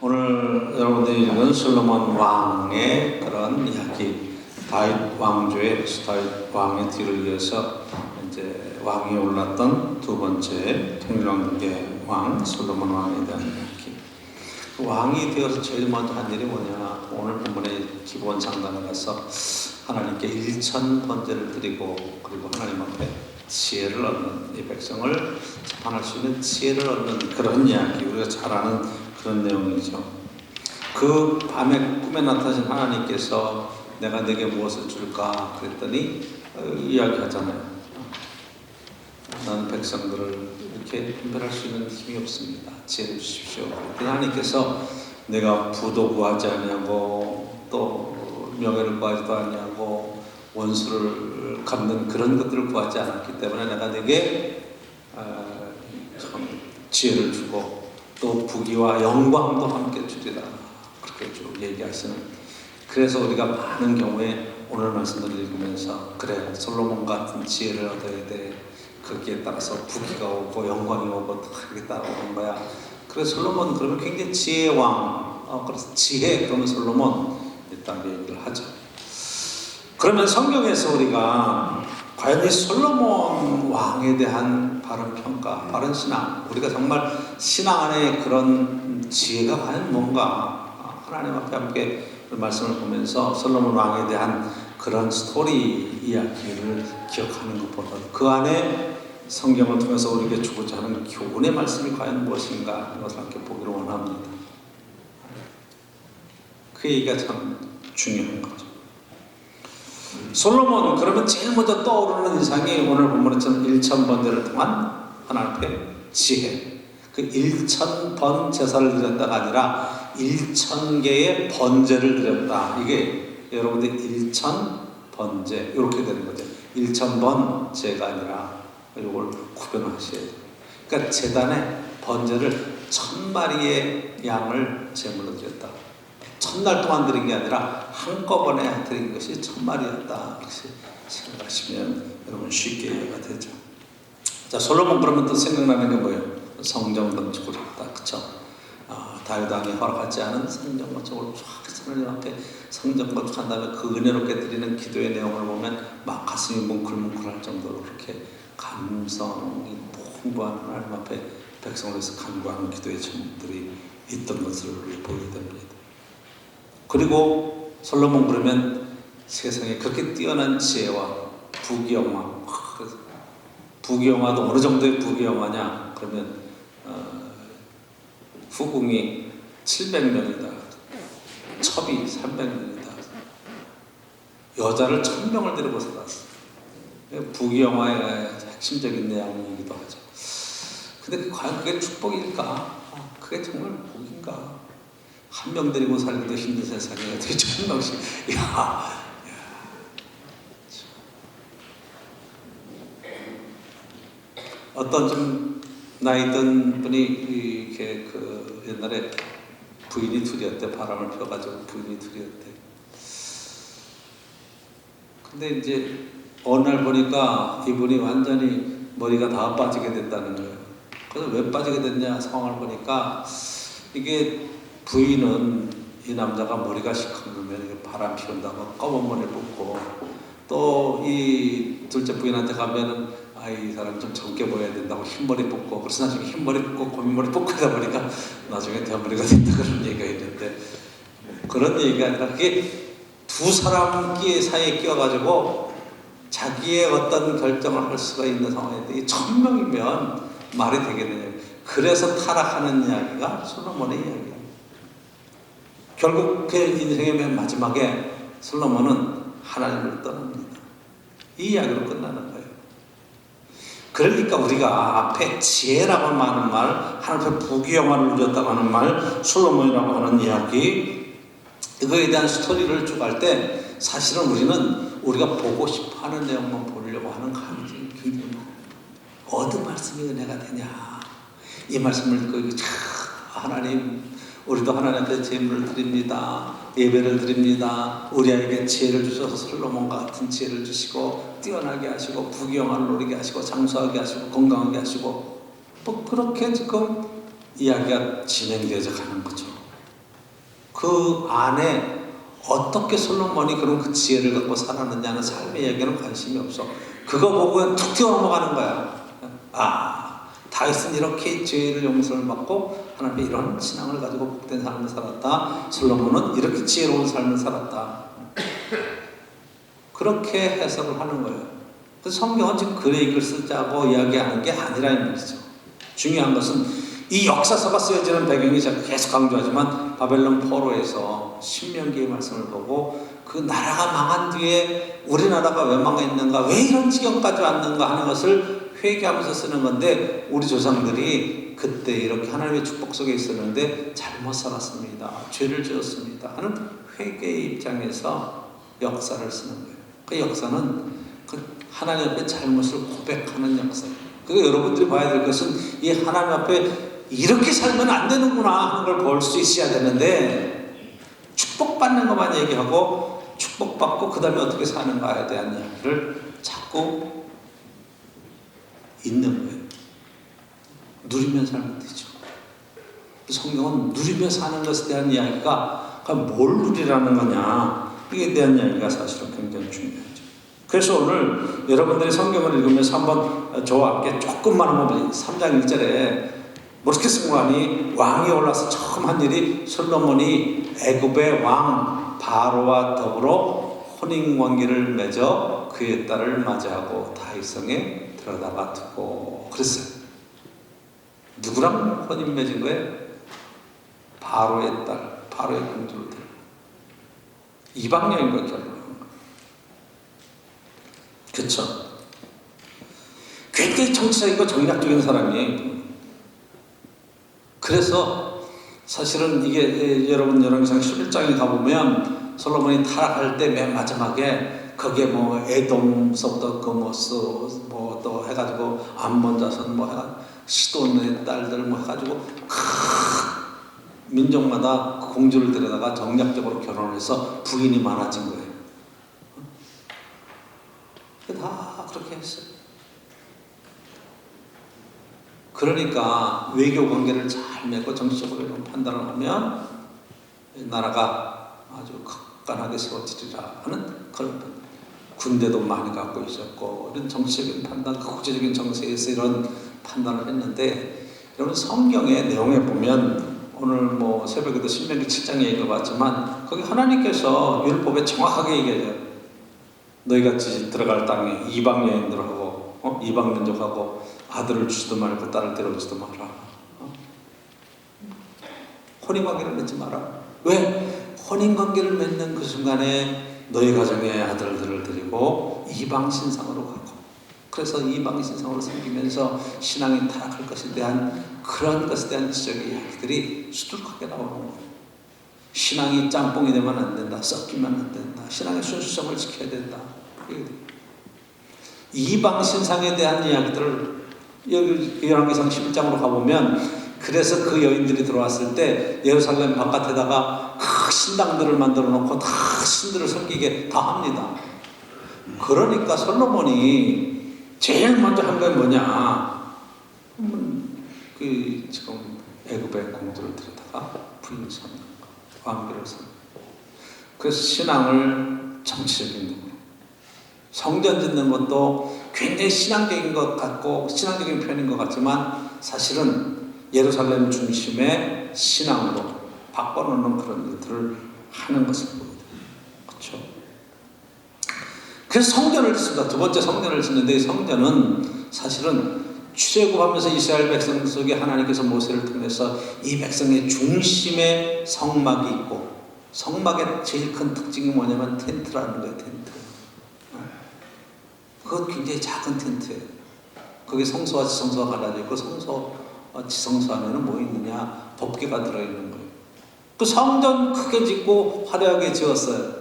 오늘 여러분들이 읽은 솔로몬 왕의 그런 이야기, 다윗 왕조의 다윗 왕의 뒤를 이어서 이제 왕이 올랐던 두 번째 평일왕국의 왕 솔로몬 왕에 대한 이야기. 그 왕이 되어서 제일 먼저 한 일이 뭐냐? 오늘 본문의 기본 장단에 가서 하나님께 일천 번제를 드리고, 그리고 하나님 앞에 지혜를 얻는, 이 백성을 재판할 수 있는 지혜를 얻는 그런 이야기, 우리가 잘 아는 그런 내용이죠. 그 밤에 꿈에 나타나신 하나님께서 내가 내게 무엇을 줄까 그랬더니 이야기하잖아요. 나는 백성들을 이렇게 분별할 수 있는 힘이 없습니다. 지혜를 주십시오. 하나님께서 내가 부도 구하지 아니하고 또 명예를 구하지도 아니하고 원수를 갚는 그런 것들을 구하지 않았기 때문에 내가 내게 지혜를 주고 또 부귀와 영광도 함께 주리라, 그렇게 쭉 얘기하시는. 그래서 우리가 많은 경우에 오늘 말씀을 읽으면서 그래, 솔로몬 같은 지혜를 얻어야 돼, 거기에 따라서 부귀가 오고 영광이 오고 그렇게 따라오는 거야. 그래서 솔로몬 그러면 굉장히 지혜의 왕, 그래서 지혜 그러면 솔로몬 일단 얘기를 하죠. 그러면 성경에서 우리가 과연 이 솔로몬 왕에 대한 바른 평가, 바른 신앙, 우리가 정말 신앙 안에 그런 지혜가 과연 뭔가, 하나님 앞에 함께 말씀을 보면서 솔로몬 왕에 대한 그런 스토리 이야기를 기억하는 것보다 그 안에 성경을 통해서 우리에게 주고자 하는 교훈의 말씀이 과연 무엇인가, 이것을 함께 보기를 원합니다. 그 얘기가 참 중요한 거죠. 솔로몬, 그러면 제일 먼저 떠오르는 인상이 오늘 본문에처럼 1000번제를 통한 하나님 앞에 지혜. 그 1000번 제사를 드렸다가 아니라 1000개의 번제를 드렸다. 이게 여러분들 1000번제 이렇게 되는 거죠. 1000번제가 아니라 이걸 구별하셔야 돼요. 그러니까 제단에 번제를 1000마리의 양을 제물로 드렸다. 첫날 동안 드린 게 아니라 한꺼번에 드린 것이 1000마리였다. 이렇게 생각하시면 여러분 쉽게 이해가 되죠. 자, 솔로몬 그러면 또 생각나는 게 뭐예요? 성전 건축을 했다. 그쵸? 다윗 왕이 허락하지 않은 성전 건축을 쫙 하나님 앞에 성전 건축한 다음에 그 은혜롭게 드리는 기도의 내용을 보면 막 가슴이 뭉클뭉클할 정도로 그렇게 감성이 풍부한 하나님 앞에 백성을 위해서 간구하는 기도의 제목들이 있던 것을 보게 됩니다. 그리고 솔로몬 그러면 세상에 그렇게 뛰어난 지혜와 부귀영화, 부귀영화도 어느 정도의 부귀영화냐 그러면 후궁이 700명이다, 첩이 300명이다, 여자를 1000명을 데리고 살았어. 부귀영화의 핵심적인 내용이기도 하죠. 근데 과연 그게 축복일까? 그게 정말 복인가? 한 명 데리고 살기도 힘든 세상에 어떻게 1000명씩, 어떤 좀 나이 든 분이 이렇게 그 옛날에 부인이 둘이었대. 바람을 펴가지고 부인이 둘이었대. 근데 이제 어느 날 보니까 이분이 완전히 머리가 다 빠지게 됐다는 거예요. 그래서 왜 빠지게 됐냐 상황을 보니까, 이게 부인은 이 남자가 머리가 시커매면 바람 피운다고 검은 머리 뽑고, 또 이 둘째 부인한테 가면은 이 사람 좀 젊게 보여야 된다고 흰머리 뽑고, 그래서 나중에 흰머리 뽑고 고민머리 뽑고 하다 보니까 나중에 대머리가 된다, 그런 얘기가 있는데, 그런 얘기가 아니라 그게 두 사람 사이에 끼어가지고 자기의 어떤 결정을 할 수가 있는 상황인데, 이 1000명이면 말이 되겠네요. 그래서 타락하는 이야기가 솔로몬의 이야기예요. 결국 그 인생의 맨 마지막에 솔로몬은 하나님을 떠납니다. 이 이야기로 끝나는 거예요. 그러니까 우리가 앞에 지혜라고 하는 말, 하나님 앞에 부귀영화를 누렸다고 하는 말, 솔로몬이라고 하는 이야기, 이거에 대한 스토리를 쭉 할 때 사실은 우리는 우리가 보고 싶어하는 내용만 보려고 하는 감정이 굉장히 많아요. 어느 말씀이 은혜가 되냐, 이 말씀을 듣고 하나님, 우리도 하나님께 제물을 드립니다, 예배를 드립니다, 우리 아이에게 지혜를 주셔서 솔로몬 같은 지혜를 주시고 뛰어나게 하시고 부귀영화를 누리게 하시고 장수하게 하시고 건강하게 하시고, 뭐 그렇게 지금 이야기가 진행되어져 가는 거죠. 그 안에 어떻게 솔로몬이 그런 그 지혜를 갖고 살았느냐는 삶의 얘기는 관심이 없어. 그거 보고 툭 튀어 넘어가는 거야. 아, 다윗은 이렇게 죄를 용서를 받고 하나님의 이런 신앙을 가지고 복된 삶을 살았다. 솔로몬은 이렇게 지혜로운 삶을 살았다. 그렇게 해석을 하는 거예요. 그 성경은 지금 글에 이글 쓰자고 이야기하는 게 아니라는 얘기죠. 중요한 것은 이 역사서가 쓰여지는 배경이 제가 계속 강조하지만 바벨론 포로에서 신명기의 말씀을 보고 그 나라가 망한 뒤에 우리나라가 왜 망했는가, 왜 이런 지경까지 왔는가 하는 것을 회개하면서 쓰는 건데, 우리 조상들이 그때 이렇게 하나님의 축복 속에 있었는데 잘못 살았습니다, 죄를 지었습니다 하는 회개의 입장에서 역사를 쓰는 거예요. 그 역사는 그 하나님 앞에 잘못을 고백하는 역사예요. 그러니까 여러분들이 봐야 될 것은 이 하나님 앞에 이렇게 살면 안 되는구나 하는 걸 볼 수 있어야 되는데, 축복받는 것만 얘기하고 축복받고 그 다음에 어떻게 사는가에 대한 이야기를 자꾸 있는 거예요. 누리면 살면 되죠. 성경은 누리며 사는 것에 대한 이야기가 뭘 누리라는 거냐, 이에 대한 이야기가 사실은 굉장히 중요하죠. 그래서 오늘 여러분들이 성경을 읽으면서 한번 저와 함께 조금만 한번 3장 1절에 모르케스무간이 왕이 올라서 처음 한 일이 솔로몬이 애굽의 왕 바로와 더불어 혼인관계를 맺어 그의 딸을 맞이하고 다윗성에 들어다가 두고 그랬어요. 누구랑 혼인 맺은 거예요? 바로의 딸, 바로의 공주를 데리고 이방 여인과 결혼한 거예요. 그렇죠? 굉장히 정치적이고 정략적인 사람이에요. 그래서 사실은 이게 여러분 열왕기상 11장에 가보면 솔로몬이 타락할 때 맨 마지막에 거기에 뭐 에돔서부터 그모스 뭐 또 해가지고 암몬 자손 뭐 해가지고 시돈의 딸들 뭐 해가지고 민족마다 공주를 데려다가 정략적으로 결혼을 해서 부인이 많아진 거예요. 다 그렇게 했어요. 그러니까 외교 관계를 잘 맺고 정치적으로 이런 판단을 하면 나라가 아주 강건하게 세워지리라 하는 그런, 군대도 많이 갖고 있었고 이런 정치적인 판단, 국제적인 정세에서 이런 판단을 했는데, 여러분 성경의 내용에 보면 오늘 뭐 새벽에도 신명기 7장 읽어봤지만 거기 하나님께서 율법에 정확하게 얘기해요. 너희가 들어갈 땅에 이방 여인들하고 이방 민족하고 아들을 주지도 말고 딸을 데려오지도 마라. 혼인관계를 맺지 마라. 왜? 혼인관계를 맺는 그 순간에 너희 가정의 아들들을 데리고 이방 신상으로 가고, 그래서 이방 신상으로 섬기면서 신앙이 타락할 것에 대한 그런 것에 대한 지적의 이야기들이 수두룩하게 나오는 거예요. 신앙이 짬뽕이 되면 안 된다, 섞이면 안 된다, 신앙의 순수성을 지켜야 된다. 이방 신상에 대한 이야기들을 여기 열왕기상 11장으로 가보면, 그래서 그 여인들이 들어왔을 때 예루살렘 바깥에다가 신당들을 만들어 놓고 다 신들을 섬기게 다 합니다. 그러니까 솔로몬이 제일 먼저 한 건 뭐냐, 그 지금 애굽의 공주를 들여다가 부인을 삼는 거, 왕비를 삼는 거. 그래서 신앙을 정치적인 거, 성전 짓는 것도 굉장히 신앙적인 것 같고 신앙적인 표현인 것 같지만 사실은 예루살렘 중심의 신앙으로 바꿔놓는 그런 일들을 하는 것을 보거든요. 그렇죠? 그래서 성전을 짓습니다. 두 번째 성전을 짓는데, 이 성전은 사실은 출애굽하면서 이스라엘 백성 속에 하나님께서 모세를 통해서 이 백성의 중심에 성막이 있고, 성막의 제일 큰 특징이 뭐냐면 텐트라는 거예요. 텐트. 그건 굉장히 작은 텐트예요. 거기 성소와 지성소가 갈라져 있고, 성소와 지성소 안에는 뭐 있느냐, 법궤가 들어있는 거예요. 그 성전 크게 짓고 화려하게 지었어요.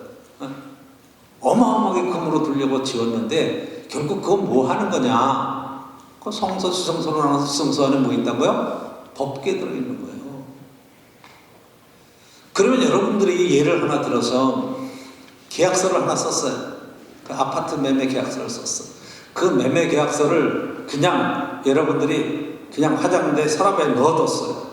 어마어마하게 금으로 돌려고 지었는데 결국 그건 뭐 하는 거냐, 그 성소 지성소로 나눠서 지성소 안에 뭐 있다고요? 법궤 들어있는 거예요. 그러면 여러분들이 예를 하나 들어서 계약서를 하나 썼어요. 그 아파트 매매 계약서를 썼어. 그 매매 계약서를 그냥 여러분들이 그냥 화장대 서랍에 넣어뒀어요.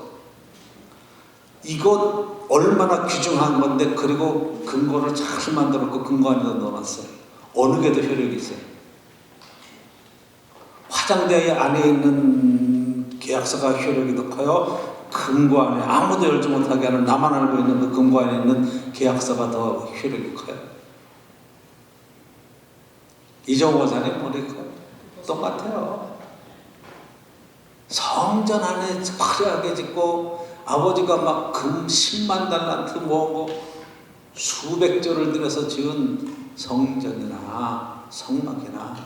이거 얼마나 귀중한 건데, 그리고 근거를 잘 만들었고 근거 안에다 넣어놨어요. 어느 게 더 효력이 있어요? 화장대 안에 있는 계약서가 효력이 더 커요? 근거 안에 아무도 열지 못하게 하는, 나만 알고 있는 그 근거 안에 있는 계약서가 더 효력이 커요? 이정호 원사님 머리 똑같아요. 성전 안에 화려하게 짓고, 아버지가 막 금 10만 달란트 모으고 수백 조를 들여서 지은 성전이나 성막이나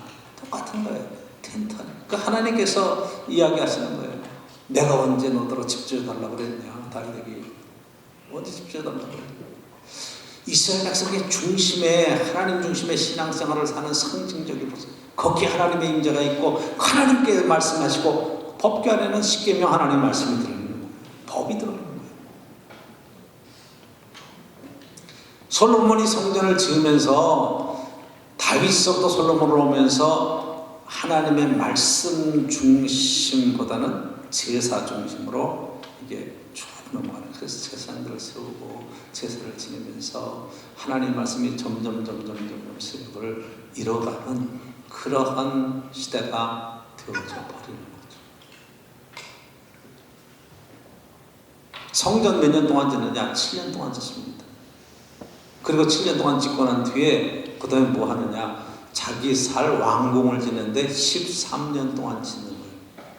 똑같은 거예요. 텐트. 그 하나님께서 이야기하시는 거예요. 내가 언제 너더러 집 지어달라고 그랬냐, 다윗에게. 언제 집 지어달라고 그랬냐. 이스라엘 백성의 중심에, 하나님 중심의 신앙생활을 사는 상징적인 모습. 거기에 하나님의 임재가 있고 하나님께 말씀하시고, 법궤 안에는 십계명 하나님 말씀이 들어있는 거예요. 법이 들어있는 거예요. 솔로몬이 성전을 지으면서, 다윗서부터 솔로몬으로 오면서 하나님의 말씀 중심보다는 제사 중심으로 이게 쭉 넘어가는. 그래서 제사장들을 세우고 제사를 지내면서 하나님 말씀이 점점 세력을 이뤄가는 그러한 시대가 되어져 버리는 거죠. 성전 몇 년 동안 짓느냐? 7년 동안 짓습니다. 그리고 7년 동안 짓고 난 뒤에 그 다음에 뭐 하느냐? 자기 살 왕궁을 짓는데 13년 동안 짓는 거예요.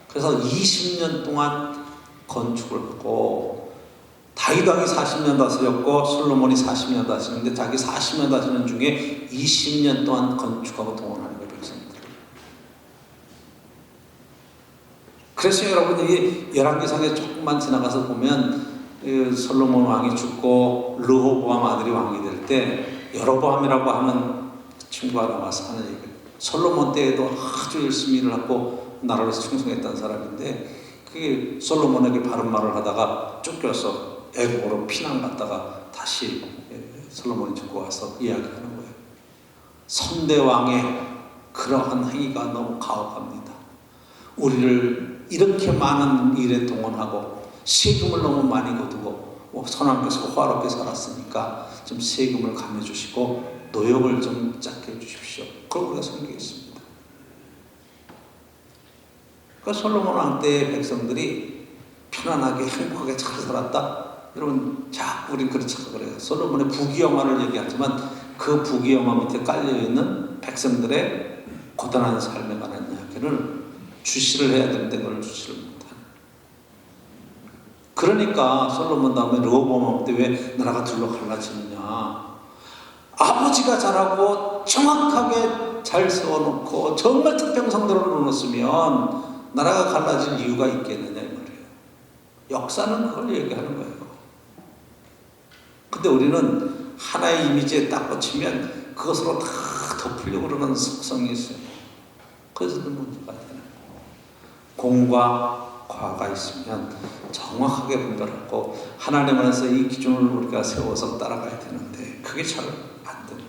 그래서 20년 동안 건축을 하고, 다윗 왕이 40년 다스렸고 솔로몬이 40년 다스렸는데, 자기 40년 다스리는 중에 20년 동안 건축하고 동원하는 거예요, 백성들. 그래서 여러분들이 열왕기상에 조금만 지나가서 보면, 솔로몬 왕이 죽고 르호보암 아들이 왕이 될 때 여로보암이라고 하는 친구가 나와서 하는 얘기예요. 솔로몬 때에도 아주 열심히 일을 하고 나라를 충성했던 사람인데, 그게 솔로몬에게 바른 말을 하다가 쫓겨서 애국으로 피난 갔다가 다시 솔로몬이 죽고 와서 이야기하는 거예요. 선대왕의 그러한 행위가 너무 가혹합니다. 우리를 이렇게 많은 일에 동원하고 세금을 너무 많이 거두고, 선왕께서 호화롭게 살았으니까 좀 세금을 감해주시고 노역을 좀 작게 해주십시오. 그걸 우리가 섬기겠습니다. 그러니까 솔로몬 왕 때의 백성들이 편안하게 행복하게 잘 살았다. 여러분, 자꾸 우리 그런 착각을 해요. 솔로몬의 부귀영화를 얘기하지만 그 부귀영화 밑에 깔려있는 백성들의 고단한 삶에 관한 이야기를 주시를 해야 되는데 그걸 주시를 못하는. 그러니까 솔로몬 다음에 르호보암 때 왜 나라가 둘로 갈라지느냐. 아버지가 잘하고 정확하게 잘 세워놓고 정말 특병성대로 놓았으면 나라가 갈라질 이유가 있겠느냐 이 말이에요. 역사는 그걸 얘기하는 거예요. 근데 우리는 하나의 이미지에 딱 꽂히면 그것으로 다 덮으려고 그러는 속성이 있어요. 그래서 문제가 되는 거예요. 공과 과가 있으면 정확하게 분별하고 하나님 안에서 이 기준을 우리가 세워서 따라가야 되는데 그게 잘 안 된다.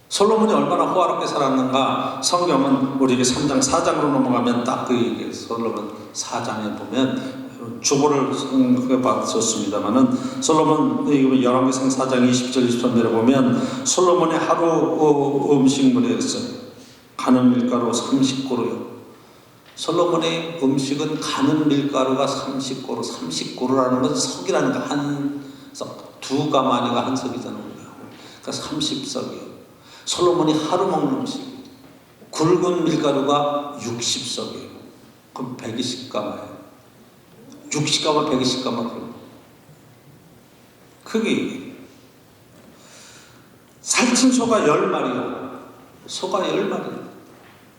솔로몬이 얼마나 호화롭게 살았는가, 성경은 우리에게 3장 4장으로 넘어가면 딱 그 얘기예요. 솔로몬 4장에 보면 주보를 받았습니다만은 솔로몬 열왕기상 4장 20절 23절에 보면 솔로몬의 하루 음식물이었어요. 가는 밀가루 30고루요. 솔로몬의 음식은 가는 밀가루가 30고루. 30고루라는 건 석이라는 거, 한 석, 두 가마니가 한 석이잖아요. 그러니까 30석이에요. 솔로몬이 하루 먹는 음식, 굵은 밀가루가 60석이에요. 그럼 120가마예요. 60가마, 120가마. 그게 살찐 소가 10마리요. 소가 10마리.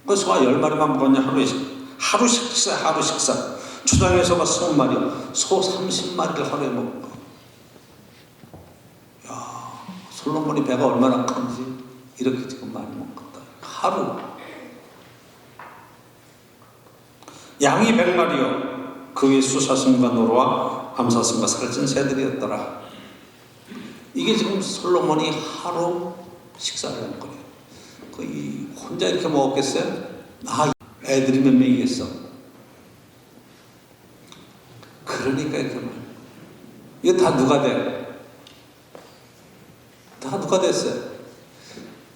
그 소가 10마리만 먹었냐, 하루 식사. 초장에 소가 20마리, 소 30마리를 하루에 먹은 거예요. 야, 솔로몬이 배가 얼마나 큰지 이렇게 지금 많이 먹었다. 하루. 양이 100마리요. 그 위에 수사슴과 노루와 암사슴과 살찐 새들이었더라. 이게 지금 솔로몬이 하루 식사를 한 거예요. 혼자 이렇게 먹었겠어요? 애들이 몇 명이겠어? 그러니까 이렇게 말. 이거 다 누가 돼? 다 누가 됐어요?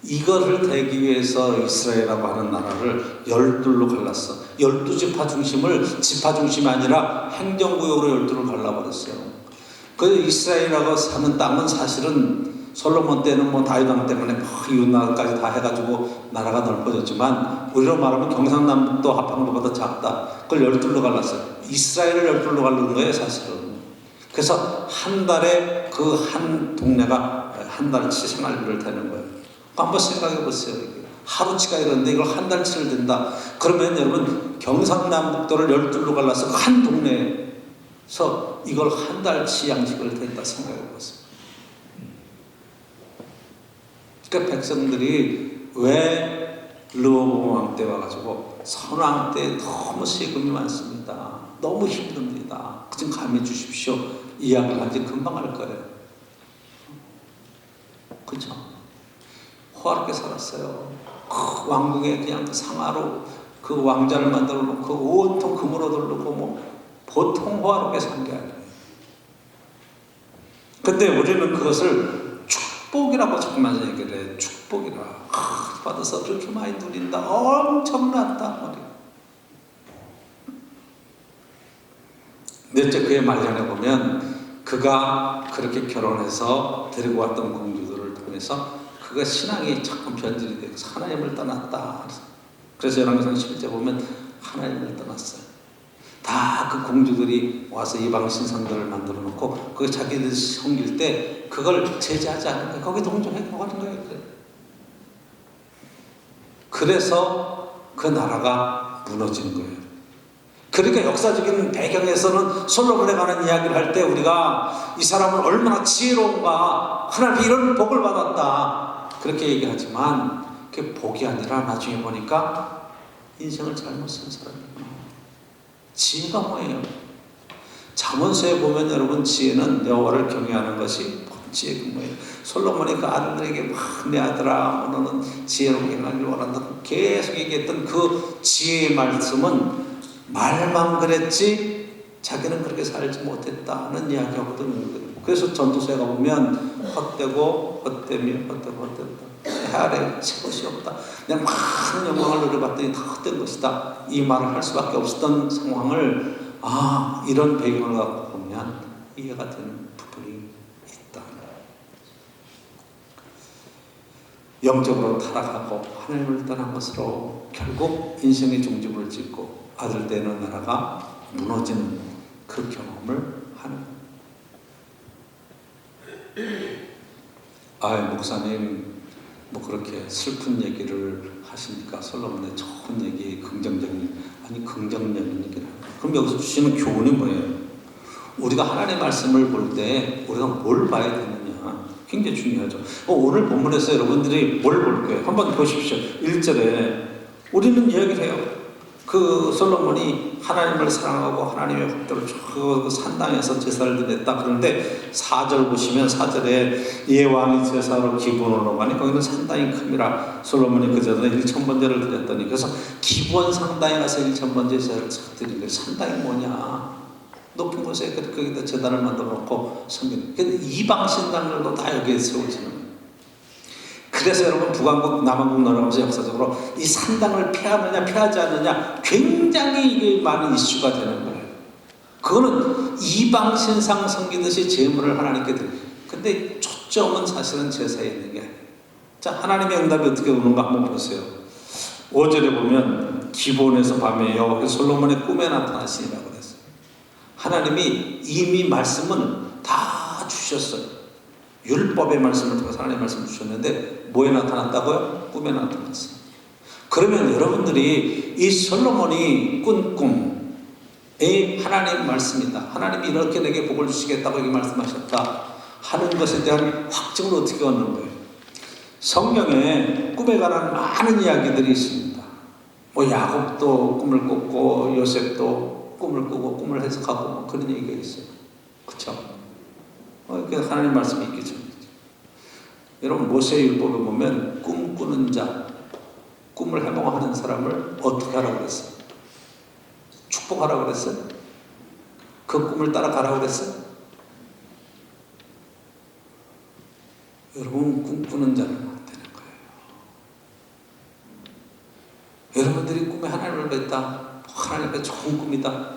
이거를 되기 위해서 이스라엘이라고 하는 나라를 12로 갈랐어. 12지파 중심을 지파 중심이 아니라 행정구역으로 12를 갈라버렸어요. 그 이스라엘이라고 사는 땅은 사실은 솔로몬 때는 뭐 다윗 왕 때문에 막 이웃나라까지 다 해가지고 나라가 넓어졌지만 우리로 말하면 경상남북도 합항도보다 작다. 그걸 12로 갈랐어요. 이스라엘을 12로 갈른 거예요, 사실은. 그래서 한 달에 그 한 동네가 한 달치 생활비를 대는 거예요. 한번 생각해 보세요. 하루치가 이런데 이걸 한 달치를 댄다. 그러면 여러분 경상남북도를 12로 갈라서 한 동네에서 이걸 한 달치 양식을 댄다 생각해 보세요. 그러니까 백성들이 왜 르호보암 왕 때 와가지고 선왕 때 너무 세금이 많습니다. 너무 힘듭니다. 좀 감해 주십시오. 이야기를 한지 금방 할 거예요. 그렇죠? 호화롭게 살았어요. 그 왕궁에 그냥 상하로 그 왕자를 만들어 놓고 온통 금으로 둘르고 뭐 보통 호화롭게 산 게 아니에요. 근데 우리는 그것을 축복이라고 자꾸만 얘기를 해. 축복이라. 받아서 그렇게 많이 누린다. 엄청났다. 넷째 그의 말년에 보면 그가 그렇게 결혼해서 데리고 왔던 공주들을 통해서 그가 신앙이 자꾸 변질이 되면서 하나님을 떠났다. 그래서 열왕기상 11절 보면 하나님을 떠났어요. 다 그 공주들이 와서 이방 신상들을 만들어 놓고 그 자기들 섬길 때 그걸 제재하지 않는 거예요. 거기 동정하고 하는 거예요. 그래서 그 나라가 무너진 거예요. 그러니까 역사적인 배경에서는 솔로몬에 관한 이야기를 할 때 우리가 이 사람은 얼마나 지혜로운가, 하나님이 이런 복을 받았다 그렇게 얘기하지만 그게 복이 아니라 나중에 보니까 인생을 잘못 산 사람이구나. 지혜가 뭐예요? 잠언서에 보면 여러분 지혜는 여호와를 경외하는 것이 지혜가 뭐예요? 솔로몬이 그 아들들에게 막 내 아들아 너는 지혜롭게 행하기를 원한다 계속 얘기했던 그 지혜의 말씀은 말만 그랬지 자기는 그렇게 살지 못했다는 이야기하거든요. 그래서 전도서에 가보면 헛되고 헛되며 헛되고 헛된다. 해 아래 새 것이 없다. 그냥 많은 영광을 누려봤더니 다 헛된 것이다. 이 말을 할 수밖에 없었던 상황을 이런 배경을 갖고 보면 이해가 되는 부분이 있다. 영적으로 타락하고 하나님을 떠난 것으로 결국 인생의 종지부를 짓고 아들 되는 나라가 무너지는 그 경험을 하는 목사님 뭐 그렇게 슬픈 얘기를 하시니까 솔로몬의 좋은 얘기 긍정적인 얘기를 그럼 여기서 주시는 교훈이 뭐예요? 우리가 하나님의 말씀을 볼 때 우리가 뭘 봐야 되느냐 굉장히 중요하죠. 오늘 본문에서 여러분들이 뭘 볼 거예요? 한번 보십시오. 1절에 우리는 이야기를 해요. 그 솔로몬이 하나님을 사랑하고 하나님의 법대로 그 산당에서 제사를 드렸다. 그런데 4절 보시면 4절에 예 왕이 제사로 기본으로 가니 거기는 산당이 큽니다. 솔로몬이 그 전에 1000번제를 드렸더니 그래서 기본 산당에 가서 1000번제 제사를 드린 거예요. 산당이 뭐냐? 높은 곳에 거기다 제단을 만들어 놓고 섬기는. 근데 이방 신당들도 다 여기에 세워지는 거예요. 그래서 여러분 북왕국 남왕국 나라면서 역사적으로 이 산당을 폐하느냐 폐하지 않느냐 굉장히 이게 많은 이슈가 되는 거예요. 그거는 이방 신상 섬기듯이 제물을 하나님께 드려요. 근데 초점은 사실은 제사에 있는 게 아니에요. 자, 하나님의 응답이 어떻게 오는가 한번 보세요. 5절에 보면 기본에서 밤에 여호와께서 솔로몬의 꿈에 나타나시니라고 그랬어요. 하나님이 이미 말씀은 다 주셨어요. 율법의 말씀을 통해서 하나님의 말씀을 주셨는데 뭐에 나타났다고요? 꿈에 나타났어요. 그러면 여러분들이 이 솔로몬이 꾼 꿈이 하나님의 말씀이다. 하나님이 이렇게 내게 복을 주시겠다고 이렇게 말씀하셨다 하는 것에 대한 확증을 어떻게 얻는 거예요? 성경에 꿈에 관한 많은 이야기들이 있습니다. 뭐 야곱도 꿈을 꿨고 요셉도 꿈을 꾸고 꿈을 해석하고 뭐 그런 얘기가 있어요. 그렇죠? 하나님 말씀이 있기 때문이죠. 여러분 모세의 율법에 보면 꿈꾸는 자, 꿈을 해몽하는 사람을 어떻게 하라고 그랬어요? 축복하라고 그랬어요? 그 그 꿈을 따라가라고 그랬어요? 여러분, 꿈꾸는 자는 안 되는 거예요. 여러분들이 꿈에 하나님을 뵀다, 하나님의 좋은 꿈이다,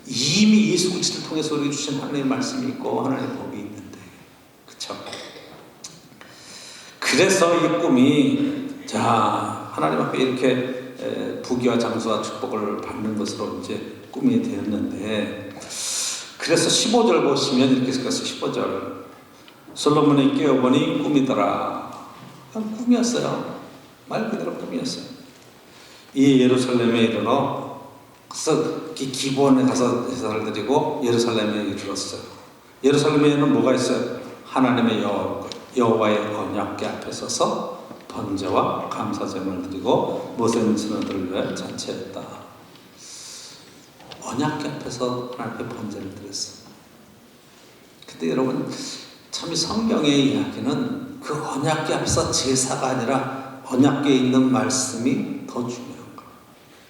이미 예수 그리스도를 통해서 우리에게 주신 하나님의 말씀이 있고 하나님의 법이 있는데, 그쵸? 그래서 이 꿈이 하나님 앞에 이렇게 부귀와 장수와 축복을 받는 것으로 이제 꿈이 되었는데, 그래서 15절 보시면 이렇게 써있어요. 15절 솔로몬이 깨어보니 꿈이더라. 그냥 꿈이었어요. 말 그대로 꿈이었어요. 이 예루살렘에 이르러 그래서 기본에 가서 제사를 드리고 예루살렘에 이르렀어요. 예루살렘에는 뭐가 있어요? 하나님의 여호와의 언약궤 앞에 서서 번제와 감사제물을 드리고 모세는 선원들을 위해 잔치했다. 언약궤 앞에서 하나님께 번제를 드렸어요. 근데 여러분, 참 이 성경의 이야기는 그 언약궤 앞에서 제사가 아니라 언약궤에 있는 말씀이 더 중요한 거예요.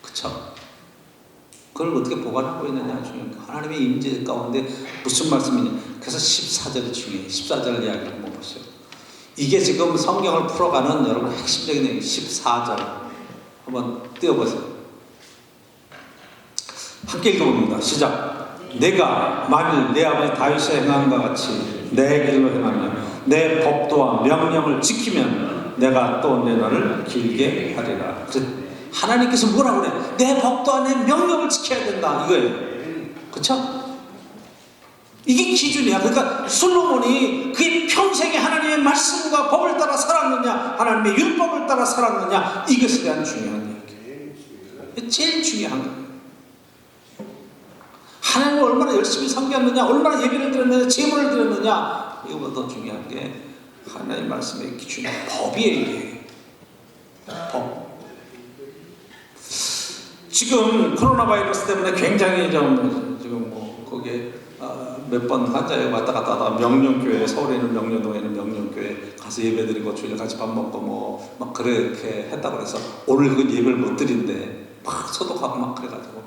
그쵸? 그걸 어떻게 보관하고 있느냐 중요한 거예요. 하나님의 임재 가운데 무슨 말씀이냐. 그래서 14절이 중요해요. 14절 이야기를 한번 보세요. 이게 지금 성경을 풀어가는 여러분 핵심적인 내용. 14절 한번 띄워보세요. 함께 읽어봅니다. 시작. 내가 만일 내 아버지 다윗의 행함과 같이 내 길로 행하며 내 법도와 명령을 지키면 내가 또 내 날을 길게 하리라. 하나님께서 뭐라고 그래? 내 법도와 내 명령을 지켜야 된다 이거예요. 그쵸? 이게 기준이야. 그러니까 솔로몬이 그의 평생에 하나님의 말씀과 법을 따라 살았느냐, 하나님의 율법을 따라 살았느냐, 이것에 대한 중요한 이야기예요. 제일 중요한 거예요. 하나님을 얼마나 열심히 섬겼느냐, 얼마나 예배를 드렸느냐, 제물을 드렸느냐, 이거보다 더 중요한 게 하나님의 말씀의 기준이 법이에요. 이게 법. 지금 코로나 바이러스 때문에 굉장히 좀 지금 뭐 거기에 몇 번 환자에 왔다 갔다 하다가 명령교회, 서울에 있는 명령동에 있는 명령교회 가서 예배드리고 주일 같이 밥 먹고 뭐 막 그렇게 했다고 그래서 오늘 그 예배를 못 드린대. 막 소독하고 막 그래가지고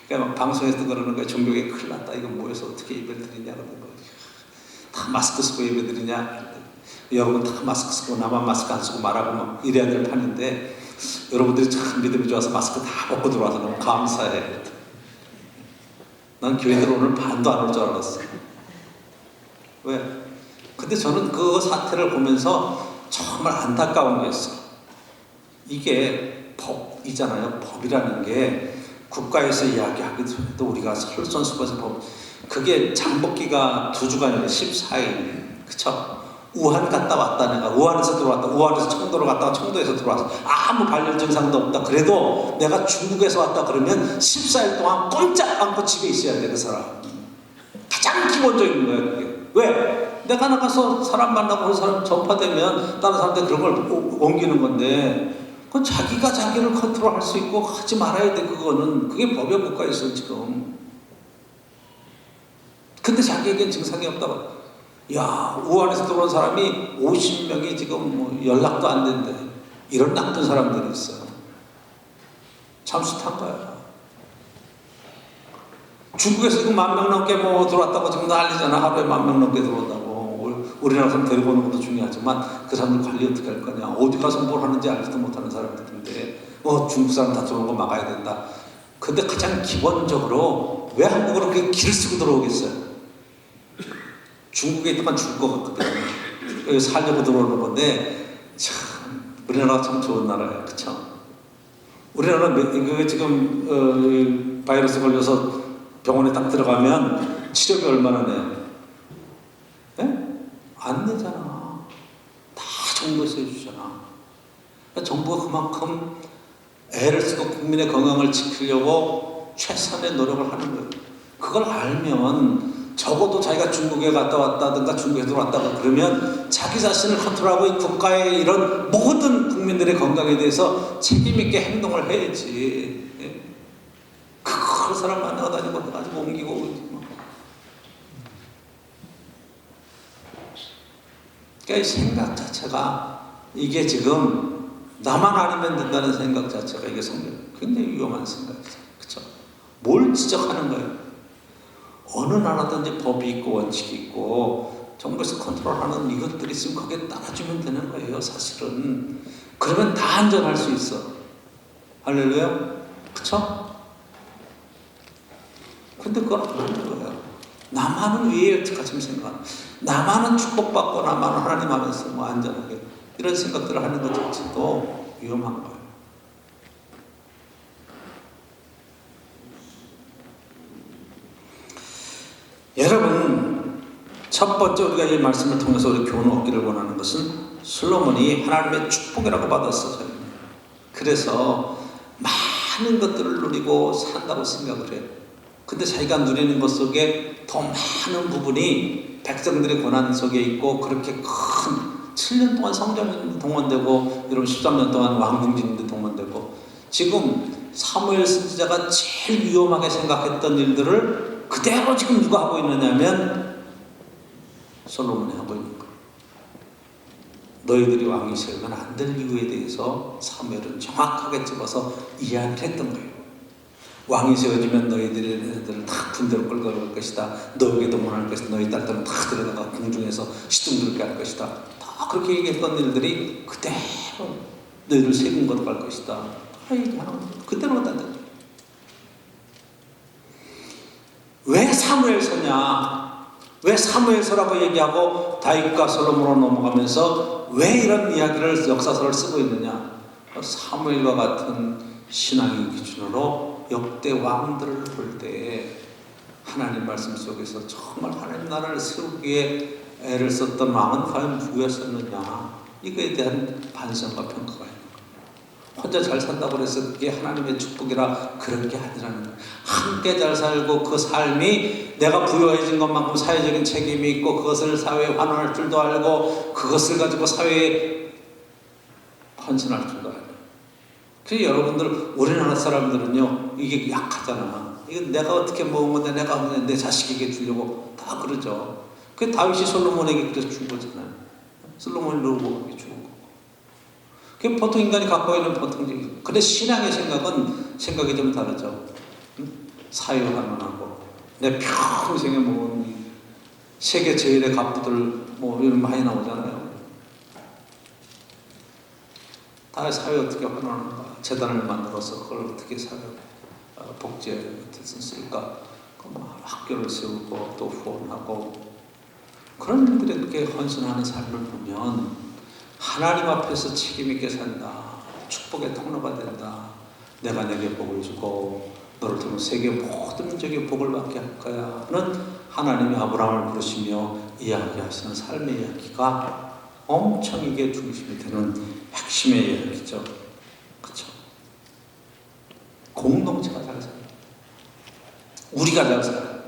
그러니까 막 방송에서 그러는 거야. 종교에 큰일 났다. 이거 모여서 어떻게 예배를 드리냐 그러는 거야. 다 마스크 쓰고 예배 드리냐. 여러분 다 마스크 쓰고 나만 마스크 안 쓰고 말하고 막 이래야 될 판인데 여러분들이 참 믿음이 좋아서 마스크 다 벗고 들어와서 너무 감사해. 난 교회들 오늘 반도 안 올 줄 알았어. 왜? 근데 저는 그 사태를 보면서 정말 안타까운 거였어요. 이게 법이잖아요. 법이라는 게 국가에서 이야기하기 전에도 우리가 설선수법에서 법, 그게 장복기가 2주간이래. 14일. 그쵸? 우한 갔다 왔다. 내가 우한에서 들어왔다. 우한에서 청도로 갔다가 청도에서 들어왔어. 아무 발열 증상도 없다. 그래도 내가 중국에서 왔다 그러면 14일 동안 꼼짝 않고 집에 있어야 돼. 그 사람. 가장 기본적인 거예요. 그게. 왜? 내가 나가서 사람 만나고 그 사람 전파되면 다른 사람한테 그런 걸 옮기는 건데 그건 자기가 자기를 컨트롤할 수 있고 하지 말아야 돼. 그거는. 그게 법의 국가에서 지금. 근데 자기에겐 증상이 없다고. 야, 우한에서 들어온 사람이 50명이 지금 뭐 연락도 안 된대. 이런 나쁜 사람들이 있어요. 참 숱한 거야. 중국에서 지금 10,000명 넘게 뭐 들어왔다고 지금 난리잖아. 하루에 10,000명 넘게 들어온다고. 우리나라 사람 데리고 오는 것도 중요하지만 그 사람들 관리 어떻게 할 거냐. 어디 가서 뭘 하는지 알지도 못하는 사람들인데 중국 사람 다 들어오는 거 막아야 된다. 근데 가장 기본적으로 왜 한국으로 그렇게 길을 쓰고 들어오겠어요? 중국에 있다만 죽을 것 같거든. 여기 살려고 들어오는 건데 참 우리나라가 참 좋은 나라예요. 그쵸? 우리나라 지금 바이러스 걸려서 병원에 딱 들어가면 치료비 얼마나 내요? 네? 안 내잖아. 다 정부에서 해주잖아. 그러니까 정부가 그만큼 애를 쓰고 국민의 건강을 지키려고 최선의 노력을 하는 거예요. 그걸 알면 적어도 자기가 중국에 갔다 왔다든가 중국에 들어왔다가 그러면 자기 자신을 컨트롤하고 이 국가의 이런 모든 국민들의 건강에 대해서 책임있게 행동을 해야지. 그걸 사람 만나다니고 해가지고 옮기고. 그러니까 이 생각 자체가 이게 지금 나만 아니면 된다는 생각 자체가 이게 굉장히 위험한 생각이죠. 그쵸? 뭘 지적하는 거예요? 어느 나라든지 법이 있고 원칙이 있고 정부에서 컨트롤하는 이것들이 있으면 거기에 따라주면 되는 거예요. 사실은. 그러면 다 안전할 수 있어. 할렐루야. 그쵸? 근데 그걸 안 하는 거예요. 나만은 왜 어떡하지 생각? 나만은 축복받고 나만은 하나님 안에서 뭐 안전하게 이런 생각들을 하는 것 자체도 위험한 거예요. 여러분, 첫 번째 우리가 이 말씀을 통해서 우리 교훈을 얻기를 원하는 것은 솔로몬이 하나님의 축복이라고 받았어요. 그래서 많은 것들을 누리고 산다고 생각을 해요. 근데 자기가 누리는 것 속에 더 많은 부분이 백성들의 고난 속에 있고, 그렇게 큰 7년 동안 성전 동원되고, 여러분 13년 동안 왕궁 짓는데 동원되고, 지금 사무엘 선지자가 제일 위험하게 생각했던 일들을 그대로 지금 누가 하고 있느냐면 솔로몬이 하고 있는 거예요. 너희들이 왕이 세우면 안 될 이유에 대해서 사무엘은 정확하게 집어서 이야기를 했던 거예요. 왕이 세워지면 너희들의 애들을 다 군대로 끌고 갈 것이다. 너에게도 원할 것이다. 너희 딸들은 다 데려다가 궁중에서 시둥들게 할 것이다. 다 그렇게 얘기했던 일들이 그대로 너희들 세금 걸어갈 것이다. 다 얘기하는 거예요. 그대로 갖다 대. 왜 사무엘서냐? 왜 사무엘서라고 얘기하고 다윗과 솔로몬으로 넘어가면서 왜 이런 이야기를 역사서를 쓰고 있느냐? 사무엘과 같은 신앙의 기준으로 역대 왕들을 볼 때 하나님 말씀 속에서 정말 하나님 나라를 세우기에 애를 썼던 왕은 과연 누구였었느냐? 이거에 대한 반성과 평가가 있는 거예요. 혼자 잘 산다고 해서 그게 하나님의 축복이라 그런 게 아니라는 거예요. 함께 잘 살고 그 삶이 내가 부유해진 것만큼 사회적인 책임이 있고, 그것을 사회에 환원할 줄도 알고, 그것을 가지고 사회에 헌신할 줄도 알고. 그래서 여러분들, 우리나라 사람들은요, 이게 약하잖아. 이건 내가 어떻게 먹은 건데 내가 내 자식에게 주려고 다 그러죠. 그 다윗이 솔로몬에게 그래서 준 거잖아요. 솔로몬이 노르고에게 준 거고. 그 보통 인간이 갖고 있는 보통적인. 근데 신앙의 생각은 생각이 좀 다르죠. 사회환원하고 내 평생에 모은 세계 제일의 갑부들 뭐 이런 많이 나오잖아요. 다 사회 어떻게 환원하는가? 재단을 만들어서 그걸 어떻게 사회 복지에 어떻게 쓸까? 학교를 세우고 또 후원하고 그런 일들에 그렇게 헌신하는 삶을 보면 하나님 앞에서 책임 있게 산다. 축복의 통로가 된다. 내가 내게 복을 주고 너를 통해 세계 모든 민족의 복을 받게 할 거야 하는 하나님이 아브라함을 부르시며 이야기하시는 삶의 이야기가 엄청 이게 중심이 되는 핵심의 이야기죠. 그렇죠? 공동체가 잘 살아요. 우리가 잘 살아요.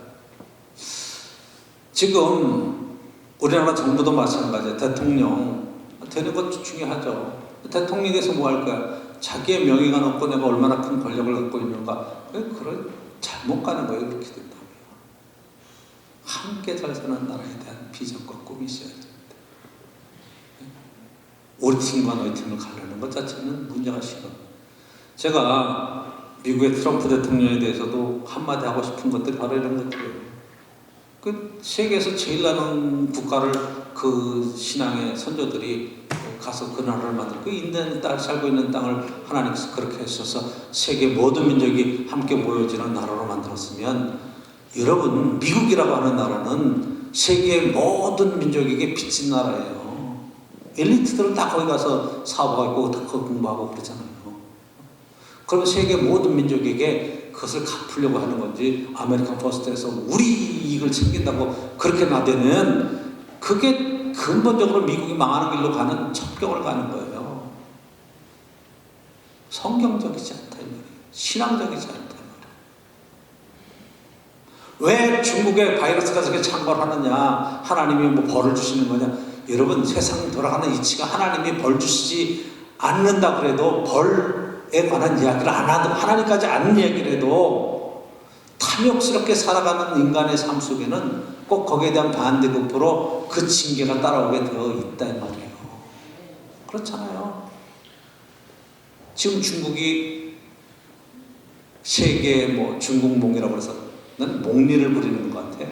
지금 우리나라 정부도 마찬가지예요. 대통령 되는 것 중요하죠. 대통령이 돼서 뭐 할 거야? 자기의 명예가 높고 내가 얼마나 큰 권력을 갖고 있는가. 그런 잘못 가는 거예요. 그렇게 된다면. 함께 잘 사는 나라에 대한 비전과 꿈이 있어야 됩니다. 우리 팀과 너희 팀을 가르는 것 자체는 문제가 심해요. 제가 미국의 트럼프 대통령에 대해서도 한마디 하고 싶은 것들이 바로 이런 것들이에요. 그 세계에서 제일 나는 국가를 그 신앙의 선조들이 가서 그 나라를 만들고 있는 땅, 살고 있는 땅을 하나님께서 그렇게 하셔서 세계 모든 민족이 함께 모여지는 나라로 만들었으면, 여러분 미국이라고 하는 나라는 세계의 모든 민족에게 빚진 나라예요. 엘리트들은 다 거기 가서 사업하고 다 거기 공부하고 그러잖아요. 그럼 세계 모든 민족에게 그것을 갚으려고 하는 건지, 아메리칸 퍼스트에서 우리 이익을 챙긴다고 그렇게 나대는, 그게 근본적으로 미국이 망하는 길로 가는 첩경을 가는 거예요. 성경적이지 않다 이 말이에요. 신앙적이지 않다 이 말이에요. 왜 중국의 바이러스가 저렇게 창궐하느냐? 하나님이 뭐 벌을 주시는 거냐? 여러분, 세상 돌아가는 이치가 하나님이 벌 주시지 않는다 그래도, 벌에 관한 이야기를 안 하든 하나님까지 아는 이야기를 해도 탐욕스럽게 살아가는 인간의 삶 속에는 꼭 거기에 대한 반대급부로 그 징계가 따라오게 되어 있다 이 말이에요. 그렇잖아요. 지금 중국이 세계 뭐 중국몽이라고 해서 난 목리를 부리는 것 같아.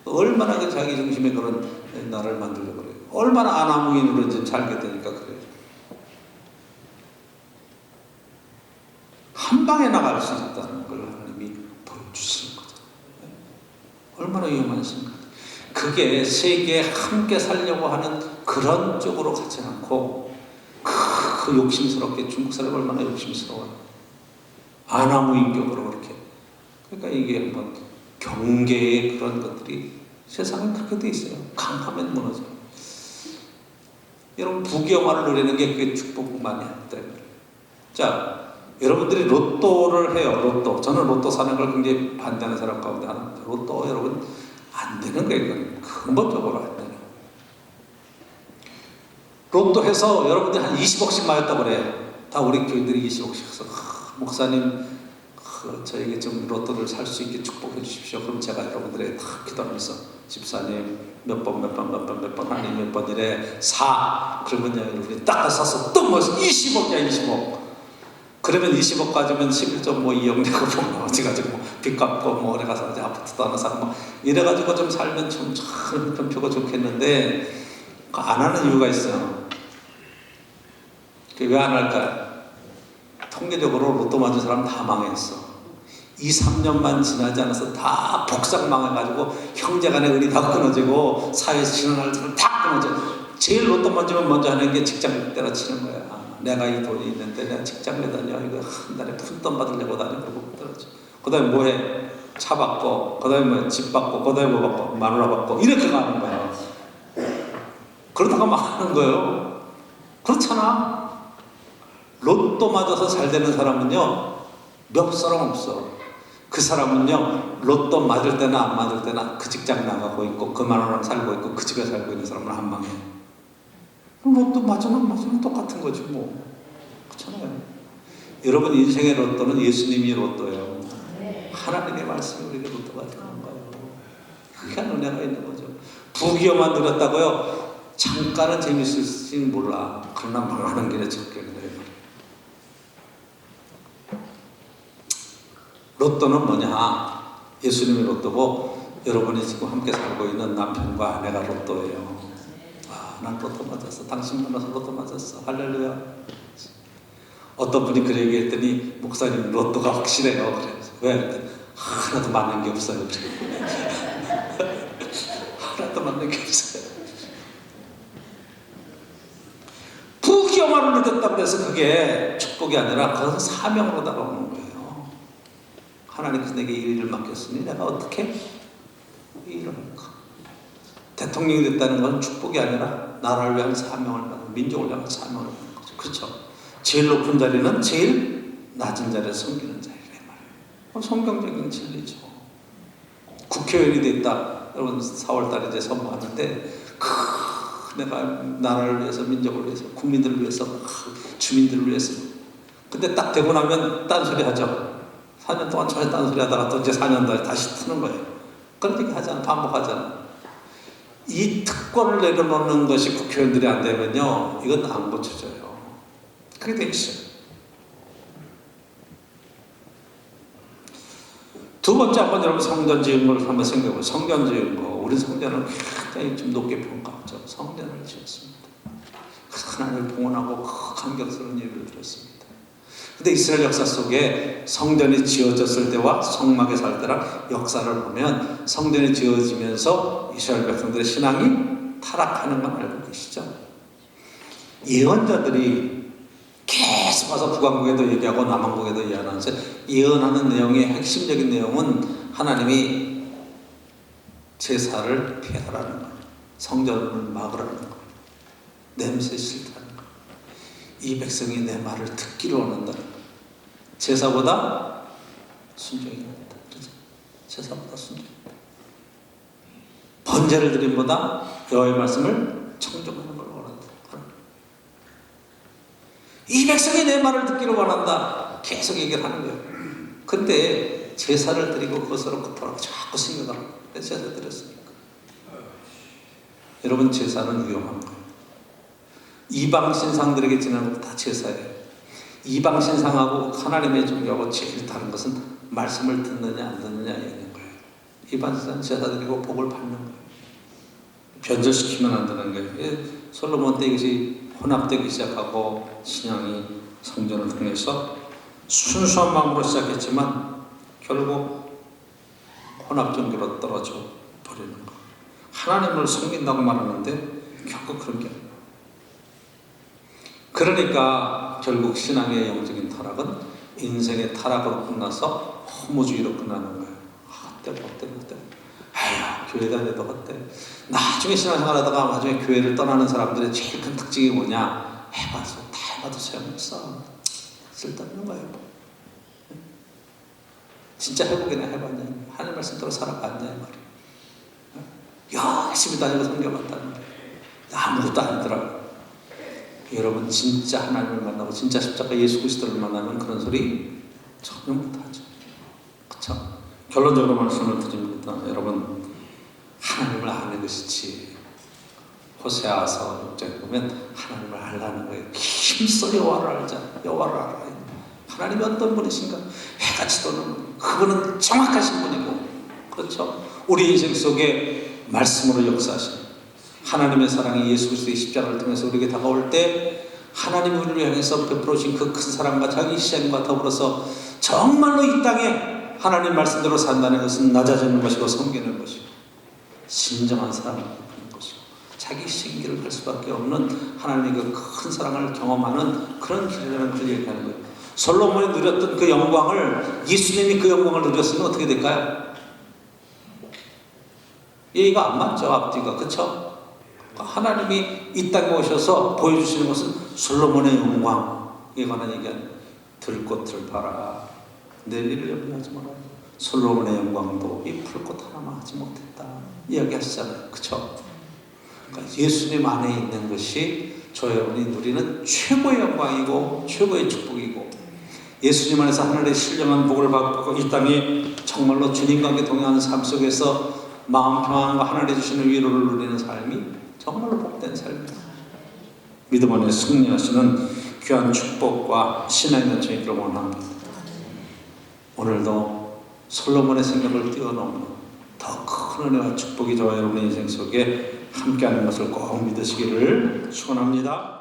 얼마나 그 자기 중심의 그런 나라를 만들려고 그래요. 얼마나 아나무인으로 이제 살게 되니까 그래요. 한 방에 나갈 수 있다는 걸 하나님이 보여주시는 거죠. 얼마나 위험한 생각. 그게 세계에 함께 살려고 하는 그런 쪽으로 가지 않고 그 욕심스럽게 중국 사람이 얼마나 욕심스러워요. 아나무인격으로 그렇게. 그러니까 이게 뭐 경계의 그런 것들이 세상에 그렇게 돼 있어요. 강하면 무너져. 여러분 부귀영화를 누리는 게 그게 축복만이 아니다. 자, 여러분들이 로또를 해요. 로또. 저는 로또 사는 걸 굉장히 반대하는 사람 가운데 하나입니다. 로또 여러분 안 되는 거예요. 이건 근본적으로 안 돼요. 로또 해서 여러분들이 한 20억씩 맞았다고 그래요. 다 우리 교인들이 20억씩 해서 목사님 저에게 좀 로또를 살 수 있게 축복해 주십시오. 그럼 제가 여러분들에게 다 기도하면서 집사님 몇 번 하나님 몇 번이래 4 그러면요 여러분이 딱 사서 또 뭐 20억이야 20억. 그러면 20억 가지면 11.2억 내고 뭐 나머지 가지고 빚 갚고 뭐 어디 가서 이제 아파트도 하나 사고 뭐 이래가지고 좀 살면 좀 편표가 좋겠는데 안 하는 이유가 있어요. 왜 안 할까요? 통계적으로 로또 맞은 사람 다 망했어. 2, 3년만 지나지 않아서 다 복상 망해가지고 형제간의 은이 다 끊어지고 사회에서 신원할 사람 다 끊어져. 제일 로또 맞으면 먼저 하는 게 직장 때려치는 거야. 내가 이 돈이 있는데 내가 직장 왜 다녀? 이거 한 달에 푼돈 받으려고 다녀. 그러고 떨어져. 그 다음에 뭐해? 차 받고, 그 다음에 뭐 집 받고, 그 다음에 뭐 받고, 마누라 받고 이렇게 가는 거야. 그러다가 망하는 거예요. 그렇잖아. 로또 맞아서 잘 되는 사람은요 몇 사람 없어. 그 사람은요 로또 맞을 때나 안 맞을 때나 그 직장 나가고 있고 그 마누라랑 살고 있고 그 집에 살고 있는 사람은 한 방에. 로또 맞으면 맞으면 똑같은 거지 뭐. 그렇잖아요. 여러분 인생의 로또는 예수님이 로또예요. 하나님의 말씀이 우리에게 로또가 되는 거예요. 그게 은혜가 있는 거죠. 부귀영화 누렸다고요 잠깐은 재밌을지는 몰라. 그러나 망하는 길에 접견을 해요. 로또는 뭐냐? 예수님의 로또고 여러분이 지금 함께 살고 있는 남편과 아내가 로또예요. 아, 난 로또 맞았어. 당신 만나서 로또 맞았어. 할렐루야. 어떤 분이 그 얘기했더니 목사님 로또가 확실해요. 그래서 왜? 하나도 맞는 게 없어요. 하나도 맞는 게 없어요. 부귀영화를 누렸다고 해서 그게 축복이 아니라 그것은 사명으로 다가오는 거예요. 하나님께서 내게 이 일을 맡겼으니 내가 어떻게 이 일을 할까? 대통령이 됐다는 건 축복이 아니라 나라를 위한 사명을 받는, 민족을 위한 사명을 받는 거죠. 그렇죠? 제일 높은 자리는 제일 낮은 자리에 섬기는 자리래 말이에요. 성경적인 진리죠. 국회의원이 됐다. 여러분 4월달에 이제 선거하는데 내가 나라를 위해서, 민족을 위해서, 국민들을 위해서, 주민들을 위해서. 근데 딱 되고 나면 딴소리 하죠. 4년 동안 전혀 딴소리 하다가 또 이제 4년 뒤에 다시 트는 거예요. 그런 얘기 하잖아. 반복하잖아. 이 특권을 내려놓는 것이 국회의원들이 안 되면요 이건 안 고쳐져요. 그게 돼 있어요. 두 번째 한번 여러분 성전 지은 걸 한번 생각해보세요. 성전 지은 거. 우리 성전을 굉장히 좀 높게 평가하죠. 성전을 지었습니다. 하나님을 봉헌하고 감격스러운 예배를 드렸습니다. 근데 이스라엘 역사 속에 성전이 지어졌을 때와 성막에 살 때랑 역사를 보면 성전이 지어지면서 이스라엘 백성들의 신앙이 타락하는 건 알고 계시죠? 예언자들이 계속 와서 북왕국에도 얘기하고 남왕국에도 예언하면서 예언하는 내용의 핵심적인 내용은 하나님이 제사를 폐하라는 거예요. 성전을 막으라는 거예요. 냄새 싫다는 거예요. 이 백성이 내 말을 듣기를 원한다는 거예요. 제사보다 순종이 낫다. 그렇죠? 제사보다 순종이 낫다. 번제를 드림보다 여호와의 말씀을 청종하는 걸 원한다. 이 백성이 내 말을 듣기를 원한다. 계속 얘기를 하는 거예요. 근데 제사를 드리고 그것으로 급하라고 자꾸 생각을 하고 제사 드렸으니까. 여러분 제사는 위험한 거예요. 이방 신상들에게 지나는 것도 다 제사예요. 이방 신상하고 하나님의 종교하고 제일 다른 것은 말씀을 듣느냐 안 듣느냐 얘기하는 거예요. 이반 제사드리고 복을 받는 거예요. 변절시키면 안 되는 거예요. 솔로몬 때 이것이 혼합되기 시작하고 신앙이 성전을 통해서 순수한 마음으로 시작했지만 결국 혼합 종교로 떨어져 버리는 거. 하나님을 섬긴다고 말하는데 결국 그런 게 아니에요. 그러니까 결국 신앙의 영적인 타락은 인생의 타락으로 끝나서 허무주의로 끝나는 거예요. 어때. 아휴, 교회 다녀도 어때. 나중에 신앙생활 하다가 나중에 교회를 떠나는 사람들의 제일 큰 특징이 뭐냐. 다 해봐도 소용없어. 쓸데없는 거예요. 진짜 해보기나 해봤냐. 하나님 말씀대로 살아봤냐 말이에요. 열심히 다니고 섬겨봤다는 거예요. 아무것도 아니더라고요. 여러분 진짜 하나님을 만나고 진짜 십자가 예수 그리스도를 만나면 그런 소리 전혀 못하죠. 그렇죠? 결론적으로 말씀을 드립니다. 여러분 하나님을 아는 것이지. 호세아서 6장에 보면 하나님을 알라는 거예요. 힘써 여호와를 알자. 여호와를 알아야 돼. 하나님이 어떤 분이신가? 해같이 도는 분. 그분은 정확하신 분이고, 그렇죠? 우리 인생 속에 말씀으로 역사하신 하나님의 사랑이 예수 그리스도의 십자가를 통해서 우리에게 다가올 때 하나님이 우리를 향해서 베풀어 주신 그 큰 사랑과 자기 희생과 더불어서 정말로 이 땅에 하나님 말씀대로 산다는 것은 낮아지는 것이고 섬기는 것이고 진정한 사랑을 베푸는 것이고 자기 희생길을 갈 수밖에 없는 하나님의 그 큰 사랑을 경험하는 그런 길이라는 걸 얘기하는 거예요. 솔로몬이 누렸던 그 영광을 예수님이 그 영광을 누렸으면 어떻게 될까요? 얘기가 안 맞죠. 앞뒤가. 그렇죠? 하나님이 이 땅에 오셔서 보여주시는 것은 솔로몬의 영광에 관한 얘기는 들꽃을 봐라. 내리를 염려하지 마라. 솔로몬의 영광도 이 풀꽃 하나만 하지 못했다. 이야기하시잖아요. 그렇죠? 그러니까 예수님 안에 있는 것이 저 여러분이 누리는 최고의 영광이고 최고의 축복이고 예수님 안에서 하늘의 신령한 복을 받고 이 땅에 정말로 주님과 함께 동행하는 삶 속에서 마음 평안과 하늘에 주시는 위로를 누리는 삶이 정말로 복된 삶입니다. 믿음 안에 승리하시는 귀한 축복과 신앙의 넘치기를 원합니다. 오늘도 솔로몬의 생각을 뛰어넘는 더 큰 은혜와 축복이 저와 여러분의 인생 속에 함께하는 것을 꼭 믿으시기를 축원합니다.